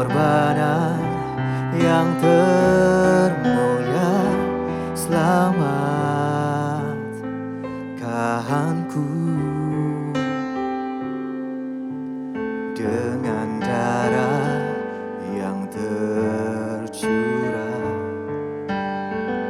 pengorbanan yang termulia, selamatkanku dengan darah yang tercurah.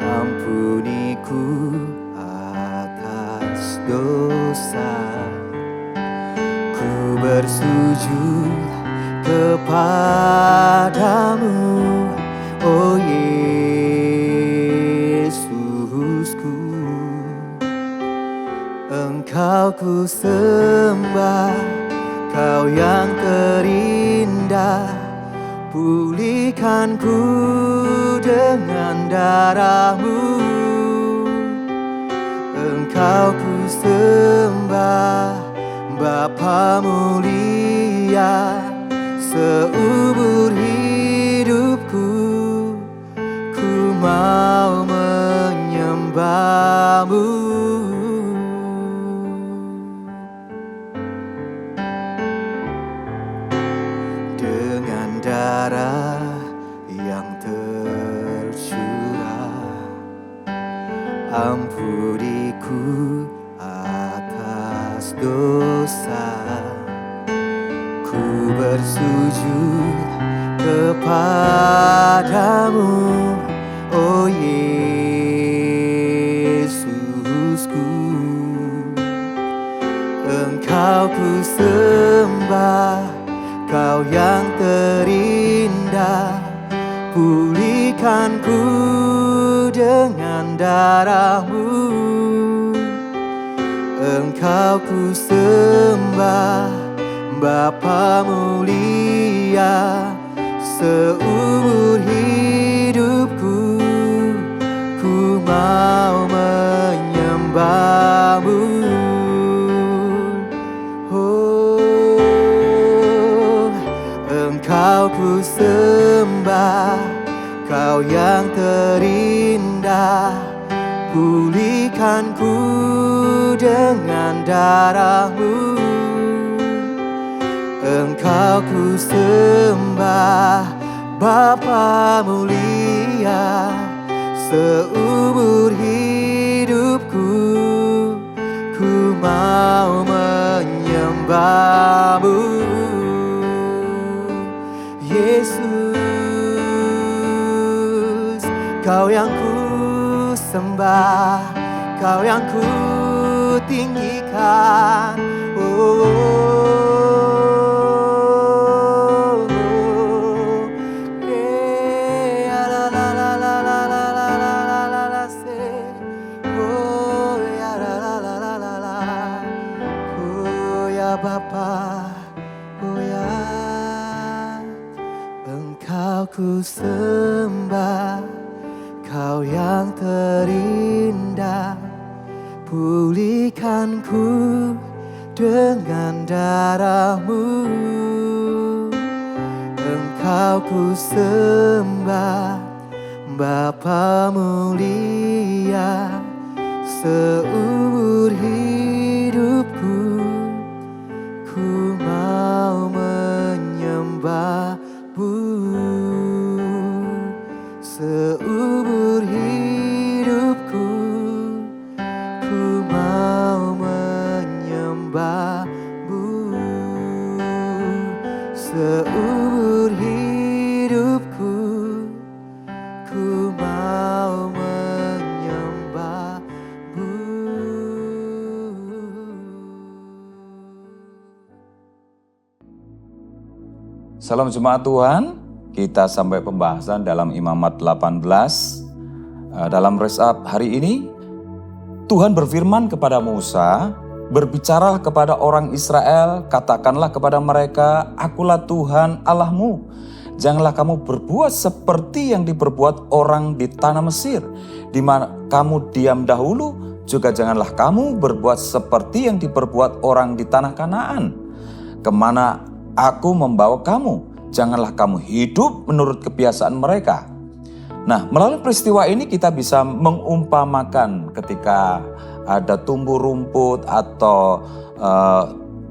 Ampuniku atas dosa, ku bersujud kepadamu, oh Yesusku. Engkau ku sembah, Kau yang terindah. Pulihkan ku dengan darah-Mu. Engkau ku sembah, Bapa mulia. Seumur hidupku ku mau menyembah-Mu. Dengan darah yang tercurah, ampuniku atas dosa. Ku bersujud kepadamu, oh Yesusku. Engkau ku sembah, Kau yang terindah. Pulihkan ku dengan darah-Mu. Engkau ku sembah, Bapa mulia. Seumur hidupku ku mau menyembah-Mu. Engkau ku sembah, Kau yang terindah. Pulihkan ku dengan darah-Mu. Engkau ku sembah, Bapa mulia. Seumur hidupku ku mau menyembah-Mu. Yesus, Kau yang ku sembah, Kau yang ku tinggikan. Bapa, Engkau ku sembah, Kau yang terindah. Pulihkan ku dengan darah-Mu. Engkau ku sembah, Bapa mulia. Seumur hidupku ku mau menyembah-Mu. Seumur hidupku ku mau menyembah-Mu. Seumur hidupku ku mau menyembah-Mu. Salam jemaat Tuhan, kita sampai pembahasan dalam Imamat 18. Dalam resap hari ini, Tuhan berfirman kepada Musa, "Berbicaralah kepada orang Israel, katakanlah kepada mereka, Akulah Tuhan Allahmu. Janganlah kamu berbuat seperti yang diperbuat orang di tanah Mesir, di mana kamu diam dahulu, juga janganlah kamu berbuat seperti yang diperbuat orang di tanah Kanaan. Kemana aku membawa kamu, janganlah kamu hidup menurut kebiasaan mereka." Nah, melalui peristiwa ini kita bisa mengumpamakan ketika ada tumbuh rumput atau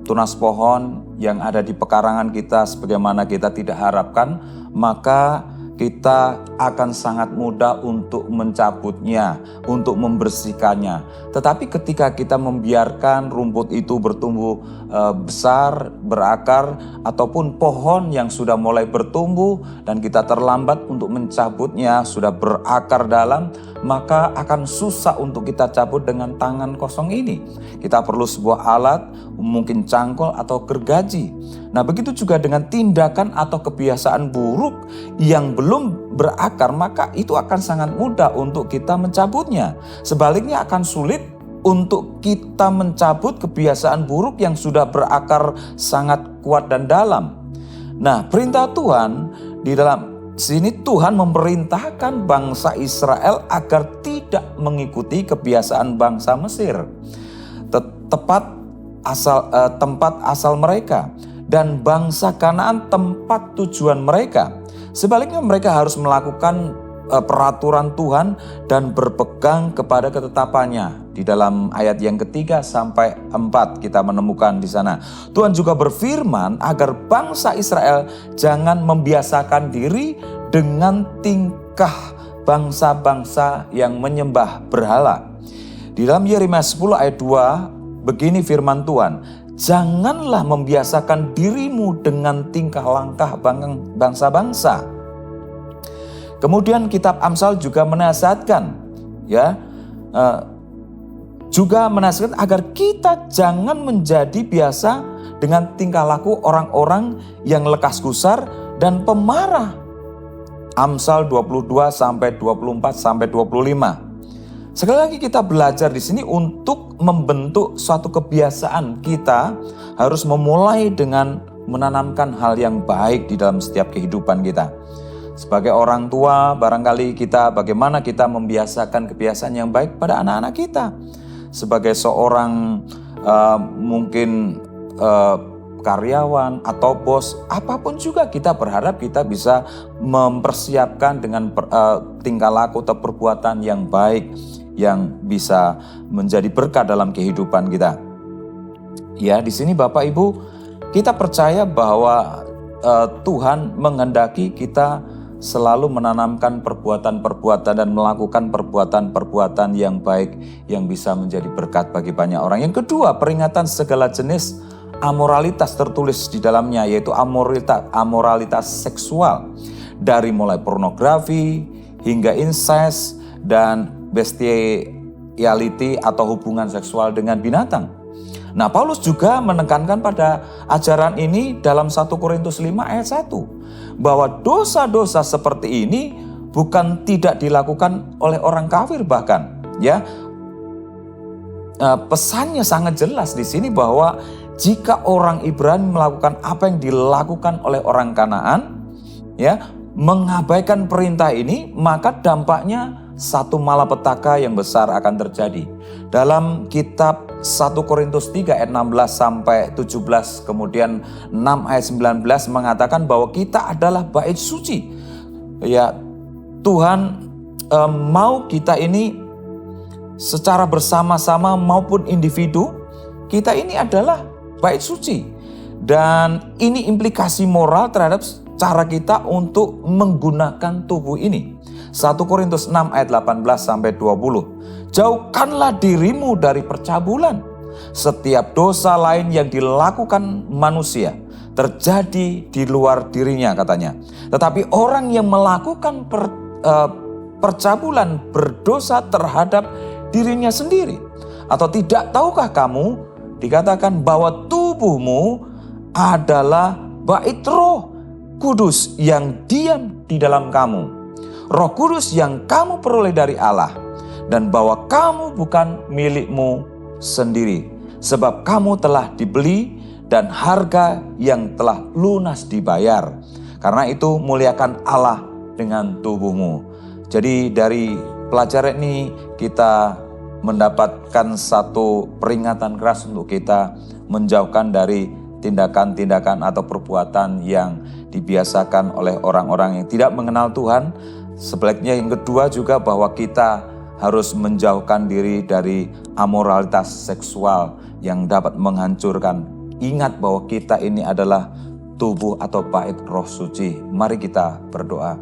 tunas pohon yang ada di pekarangan kita sebagaimana kita tidak harapkan, maka kita akan sangat mudah untuk mencabutnya, untuk membersihkannya. Tetapi ketika kita membiarkan rumput itu bertumbuh besar, berakar, ataupun pohon yang sudah mulai bertumbuh dan kita terlambat untuk mencabutnya, sudah berakar dalam, maka akan susah untuk kita cabut dengan tangan kosong ini. Kita perlu sebuah alat, mungkin cangkul atau gergaji. Nah, begitu juga dengan tindakan atau kebiasaan buruk yang belum berakar, maka itu akan sangat mudah untuk kita mencabutnya. Sebaliknya akan sulit untuk kita mencabut kebiasaan buruk yang sudah berakar sangat kuat dan dalam. Nah, perintah Tuhan di dalam sini, Tuhan memerintahkan bangsa Israel agar tidak mengikuti kebiasaan bangsa Mesir, tempat asal mereka, dan bangsa Kanaan tempat tujuan mereka. Sebaliknya mereka harus melakukan peraturan Tuhan dan berpegang kepada ketetapannya. Di dalam ayat yang ketiga sampai 4 kita menemukan di sana. Tuhan juga berfirman agar bangsa Israel jangan membiasakan diri dengan tingkah bangsa-bangsa yang menyembah berhala. Di dalam Yeremia 10 ayat 2 begini firman Tuhan, janganlah membiasakan dirimu dengan tingkah langkah bangsa-bangsa. Kemudian kitab Amsal juga menasihatkan, juga menasihatkan agar kita jangan menjadi biasa dengan tingkah laku orang-orang yang lekas gusar dan pemarah. Amsal 22 sampai 24 sampai 25. Sekali lagi kita belajar di sini untuk membentuk suatu kebiasaan, kita harus memulai dengan menanamkan hal yang baik di dalam setiap kehidupan kita. Sebagai orang tua, barangkali bagaimana kita membiasakan kebiasaan yang baik pada anak-anak kita. Sebagai seorang mungkin karyawan atau bos, apapun juga kita berharap kita bisa mempersiapkan dengan tingkah laku atau perbuatan yang baik yang bisa menjadi berkat dalam kehidupan kita. Ya, di sini Bapak Ibu, kita percaya bahwa Tuhan menghendaki kita selalu menanamkan perbuatan-perbuatan dan melakukan perbuatan-perbuatan yang baik yang bisa menjadi berkat bagi banyak orang. Yang kedua, peringatan segala jenis amoralitas tertulis di dalamnya, yaitu amoralitas seksual, dari mulai pornografi hingga incest dan bestiality atau hubungan seksual dengan binatang. Nah, Paulus juga menekankan pada ajaran ini dalam 1 Korintus 5 ayat 1, bahwa dosa-dosa seperti ini bukan tidak dilakukan oleh orang kafir bahkan, ya. Pesannya sangat jelas di sini bahwa jika orang Ibrani melakukan apa yang dilakukan oleh orang Kanaan, ya, mengabaikan perintah ini, maka dampaknya satu malapetaka yang besar akan terjadi. Dalam kitab 1 Korintus 3 ayat 16 sampai 17, kemudian 6 ayat 19 mengatakan bahwa kita adalah bait suci. Ya, Tuhan mau kita ini secara bersama-sama maupun individu, kita ini adalah bait suci. Dan ini implikasi moral terhadap cara kita untuk menggunakan tubuh ini. 1 Korintus 6 ayat 18 sampai 20. Jauhkanlah dirimu dari percabulan. Setiap dosa lain yang dilakukan manusia terjadi di luar dirinya, katanya. Tetapi orang yang melakukan percabulan berdosa terhadap dirinya sendiri. Atau tidak tahukah kamu, dikatakan bahwa tubuhmu adalah bait Roh Kudus yang diam di dalam kamu. Roh Kudus yang kamu peroleh dari Allah, dan bahwa kamu bukan milikmu sendiri, sebab kamu telah dibeli dan harga yang telah lunas dibayar. Karena itu muliakan Allah dengan tubuhmu. Jadi dari pelajaran ini kita mendapatkan satu peringatan keras untuk kita menjauhkan dari tindakan-tindakan atau perbuatan yang dibiasakan oleh orang-orang yang tidak mengenal Tuhan. Sebaliknya yang kedua juga bahwa kita harus menjauhkan diri dari amoralitas seksual yang dapat menghancurkan ingat bahwa kita ini adalah tubuh atau bait Roh Suci. Mari kita berdoa.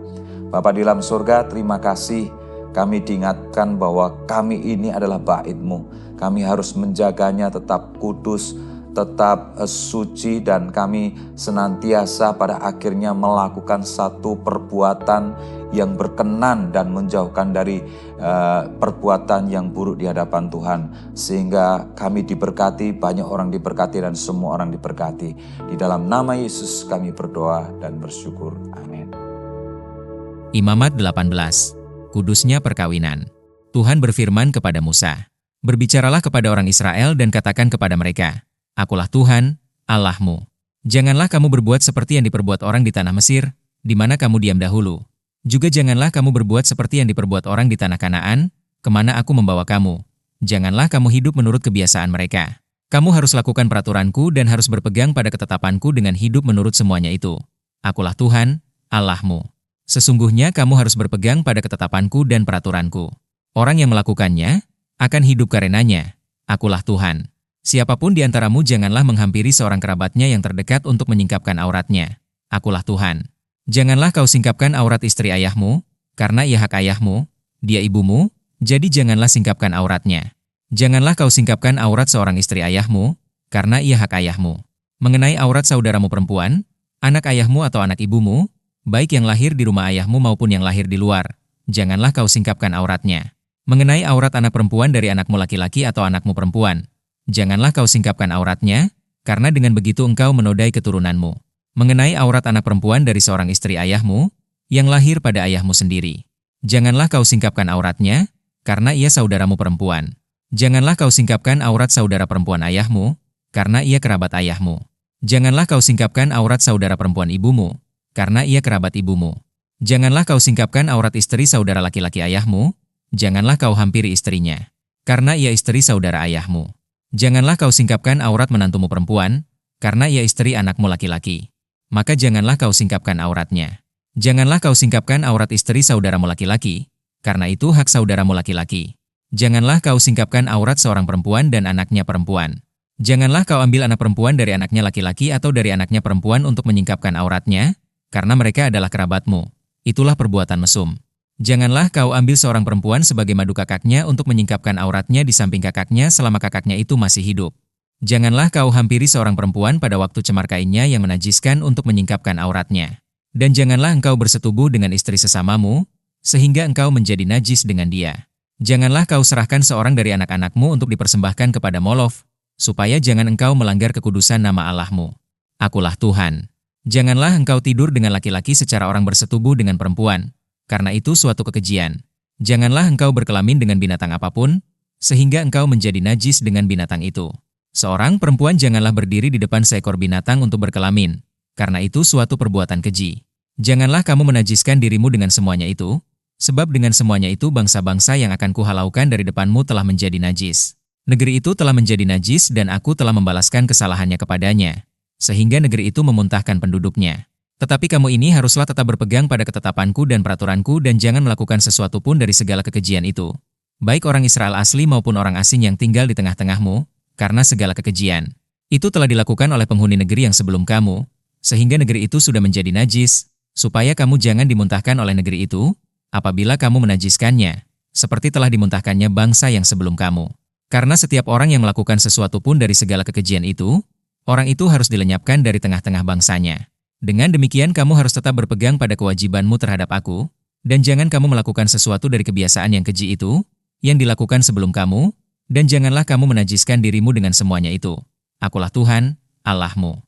Bapa di dalam surga, terima kasih kami diingatkan bahwa kami ini adalah bait-Mu. Kami harus menjaganya tetap kudus, tetap suci, dan kami senantiasa pada akhirnya melakukan satu perbuatan yang berkenan dan menjauhkan dari perbuatan yang buruk di hadapan Tuhan. Sehingga kami diberkati, banyak orang diberkati, dan semua orang diberkati. Di dalam nama Yesus kami berdoa dan bersyukur. Amin. Imamat 18. Kudusnya perkawinan. Tuhan berfirman kepada Musa, "Berbicaralah kepada orang Israel dan katakan kepada mereka, Akulah Tuhan, Allahmu. Janganlah kamu berbuat seperti yang diperbuat orang di tanah Mesir, di mana kamu diam dahulu. Juga janganlah kamu berbuat seperti yang diperbuat orang di tanah Kanaan, kemana aku membawa kamu. Janganlah kamu hidup menurut kebiasaan mereka. Kamu harus lakukan peraturanku dan harus berpegang pada ketetapanku dengan hidup menurut semuanya itu. Akulah Tuhan, Allahmu. Sesungguhnya kamu harus berpegang pada ketetapanku dan peraturanku. Orang yang melakukannya akan hidup karenanya. Akulah Tuhan. Siapapun di antaramu janganlah menghampiri seorang kerabatnya yang terdekat untuk menyingkapkan auratnya. Akulah Tuhan. Janganlah kau singkapkan aurat istri ayahmu, karena ia hak ayahmu, dia ibumu, jadi janganlah singkapkan auratnya. Janganlah kau singkapkan aurat seorang istri ayahmu, karena ia hak ayahmu. Mengenai aurat saudaramu perempuan, anak ayahmu atau anak ibumu, baik yang lahir di rumah ayahmu maupun yang lahir di luar, janganlah kau singkapkan auratnya. Mengenai aurat anak perempuan dari anakmu laki-laki atau anakmu perempuan, janganlah kau singkapkan auratnya, karena dengan begitu engkau menodai keturunanmu. Mengenai aurat anak perempuan dari seorang istri ayahmu, yang lahir pada ayahmu sendiri, janganlah kau singkapkan auratnya, karena ia saudaramu perempuan. Janganlah kau singkapkan aurat saudara perempuan ayahmu, karena ia kerabat ayahmu. Janganlah kau singkapkan aurat saudara perempuan ibumu, karena ia kerabat ibumu. Janganlah kau singkapkan aurat istri saudara laki-laki ayahmu, janganlah kau hampiri istrinya, karena ia istri saudara ayahmu. Janganlah kau singkapkan aurat menantumu perempuan, karena ia istri anakmu laki-laki. Maka janganlah kau singkapkan auratnya. Janganlah kau singkapkan aurat istri saudaramu laki-laki, karena itu hak saudaramu laki-laki. Janganlah kau singkapkan aurat seorang perempuan dan anaknya perempuan. Janganlah kau ambil anak perempuan dari anaknya laki-laki atau dari anaknya perempuan untuk menyingkapkan auratnya, karena mereka adalah kerabatmu. Itulah perbuatan mesum. Janganlah kau ambil seorang perempuan sebagai madu kakaknya untuk menyingkapkan auratnya di samping kakaknya selama kakaknya itu masih hidup. Janganlah kau hampiri seorang perempuan pada waktu cemar kainnya yang menajiskan untuk menyingkapkan auratnya. Dan janganlah engkau bersetubuh dengan istri sesamamu, sehingga engkau menjadi najis dengan dia. Janganlah kau serahkan seorang dari anak-anakmu untuk dipersembahkan kepada Molokh, supaya jangan engkau melanggar kekudusan nama Allahmu. Akulah Tuhan. Janganlah engkau tidur dengan laki-laki secara orang bersetubuh dengan perempuan, karena itu suatu kekejian. Janganlah engkau berkelamin dengan binatang apapun, sehingga engkau menjadi najis dengan binatang itu. Seorang perempuan janganlah berdiri di depan seekor binatang untuk berkelamin, karena itu suatu perbuatan keji. Janganlah kamu menajiskan dirimu dengan semuanya itu, sebab dengan semuanya itu bangsa-bangsa yang akan kuhalaukan dari depanmu telah menjadi najis. Negeri itu telah menjadi najis dan aku telah membalaskan kesalahannya kepadanya, sehingga negeri itu memuntahkan penduduknya. Tetapi kamu ini haruslah tetap berpegang pada ketetapanku dan peraturanku dan jangan melakukan sesuatu pun dari segala kekejian itu. Baik orang Israel asli maupun orang asing yang tinggal di tengah-tengahmu, karena segala kekejian itu telah dilakukan oleh penghuni negeri yang sebelum kamu, sehingga negeri itu sudah menjadi najis, supaya kamu jangan dimuntahkan oleh negeri itu, apabila kamu menajiskannya, seperti telah dimuntahkannya bangsa yang sebelum kamu. Karena setiap orang yang melakukan sesuatu pun dari segala kekejian itu, orang itu harus dilenyapkan dari tengah-tengah bangsanya. Dengan demikian kamu harus tetap berpegang pada kewajibanmu terhadap aku, dan jangan kamu melakukan sesuatu dari kebiasaan yang keji itu, yang dilakukan sebelum kamu, dan janganlah kamu menajiskan dirimu dengan semuanya itu. Akulah Tuhan, Allahmu.